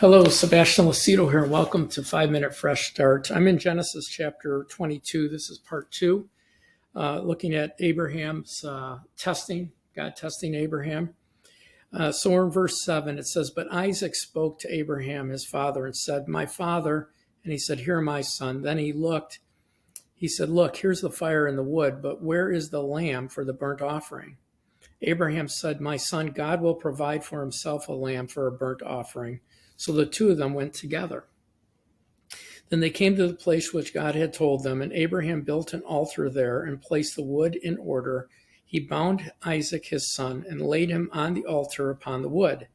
Hello, Sebastian Lucido here, and welcome to 5 Minute Fresh Start. I'm in Genesis chapter 22. This is part two, looking at Abraham's testing, God testing Abraham. So we're in verse 7. It says, "But Isaac spoke to Abraham, his father, and said, 'My father.' And he said, 'Here, my son.' Then he said, 'Look, here's the fire and the wood, but where is the lamb for the burnt offering?' Abraham said, 'My son, God will provide for himself a lamb for a burnt offering.' So the two of them went together. Then they came to the place which God had told them, and Abraham built an altar there and placed the wood in order. He bound Isaac his son and laid him on the altar upon the wood.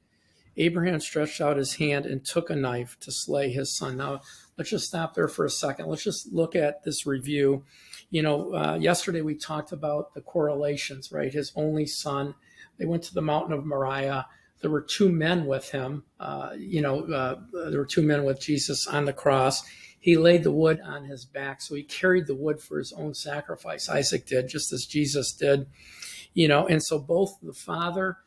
Abraham stretched out his hand and took a knife to slay his son." Now, let's just stop there for a second. Let's just look at this review. Yesterday we talked about the correlations, right? His only son. They went to the mountain of Moriah. There were two men with him. There were two men with Jesus on the cross. He laid the wood on his back, so he carried the wood for his own sacrifice. Isaac did, just as Jesus did. And so both the father,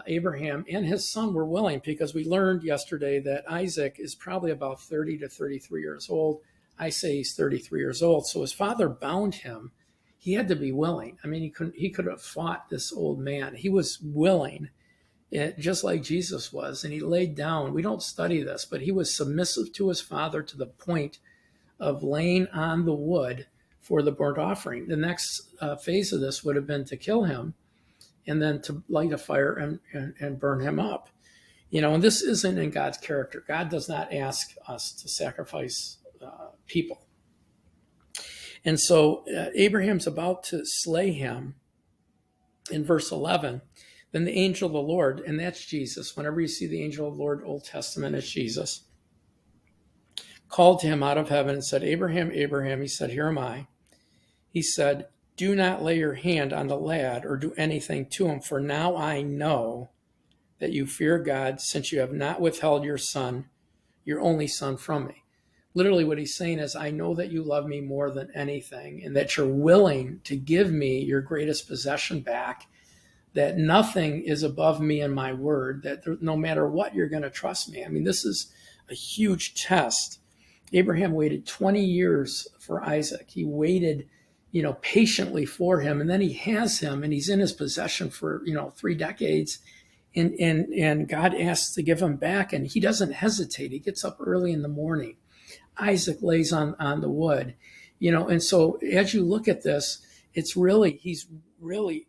Abraham, and his son were willing, because we learned yesterday that Isaac is probably about 30 to 33 years old. I say he's 33 years old. So his father bound him. He had to be willing. I mean, he could have fought this old man. He was willing, just like Jesus was, and he laid down. We don't study this, but he was submissive to his father to the point of laying on the wood for the burnt offering. The next phase of this would have been to kill him and then to light a fire and burn him up. And this isn't in God's character. God does not ask us to sacrifice people. And so Abraham's about to slay him in verse 11. Then the angel of the Lord, and that's Jesus. Whenever you see the angel of the Lord, Old Testament, it's Jesus, called to him out of heaven and said, "Abraham, Abraham." He said, "Here am I." He said, "Do not lay your hand on the lad or do anything to him, for now I know that you fear God, since you have not withheld your son, your only son, from me." Literally what he's saying is, I know that you love me more than anything, and that you're willing to give me your greatest possession back, that nothing is above me and my word, that no matter what, you're going to trust me. I mean, this is a huge test. Abraham waited 20 years for Isaac. He waited, patiently for him, and then he has him, and he's in his possession for, 3 decades. And God asks to give him back, and he doesn't hesitate. He gets up early in the morning. Isaac lays on the wood, and so as you look at this, he's really,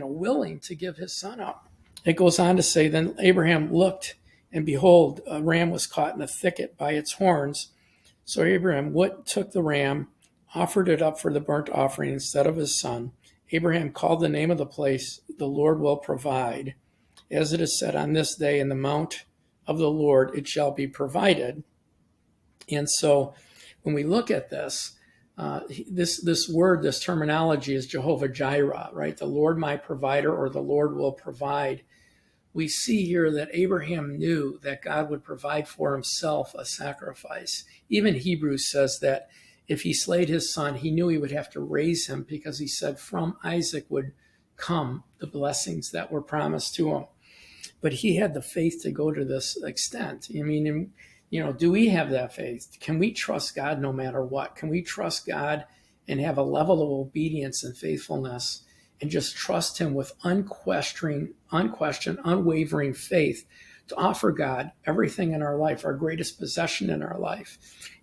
willing to give his son up. It goes on to say, then Abraham looked, and behold, a ram was caught in a thicket by its horns. So Abraham took the ram, offered it up for the burnt offering instead of his son. Abraham called the name of the place, "The Lord will provide." As it is said, "On this day in the mount of the Lord it shall be provided." And so when we look at this, this word, this terminology is Jehovah Jireh, right? The Lord my provider, or the Lord will provide. We see here that Abraham knew that God would provide for himself a sacrifice. Even Hebrews says that if he slayed his son, he knew he would have to raise him, because he said from Isaac would come the blessings that were promised to him. But he had the faith to go to this extent. I mean, do we have that faith? Can we trust God no matter what? Can we trust God and have a level of obedience and faithfulness and just trust him with unquestioned, unwavering faith to offer God everything in our life, our greatest possession in our life?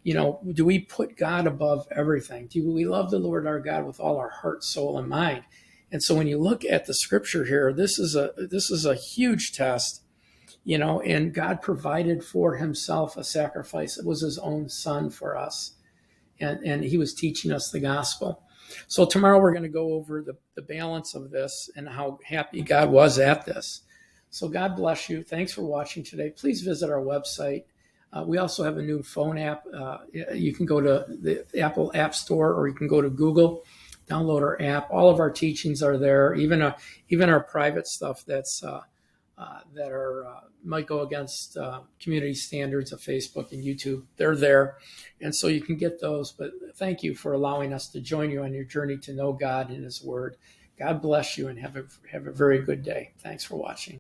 Do we put God above everything? Do we love the Lord our God with all our heart, soul, and mind? And so when you look at the scripture here, this is a huge test, and God provided for himself a sacrifice. It was his own son for us. And he was teaching us the gospel. So tomorrow we're going to go over the balance of this and how happy God was at this. So God bless you. Thanks for watching today. Please visit our website. We also have a new phone app. You can go to the Apple App Store, or you can go to Google, download our app. All of our teachings are there, even our private stuff that might go against community standards of Facebook and YouTube. They're there, and so you can get those. But thank you for allowing us to join you on your journey to know God and his word. God bless you, and have a very good day. Thanks for watching.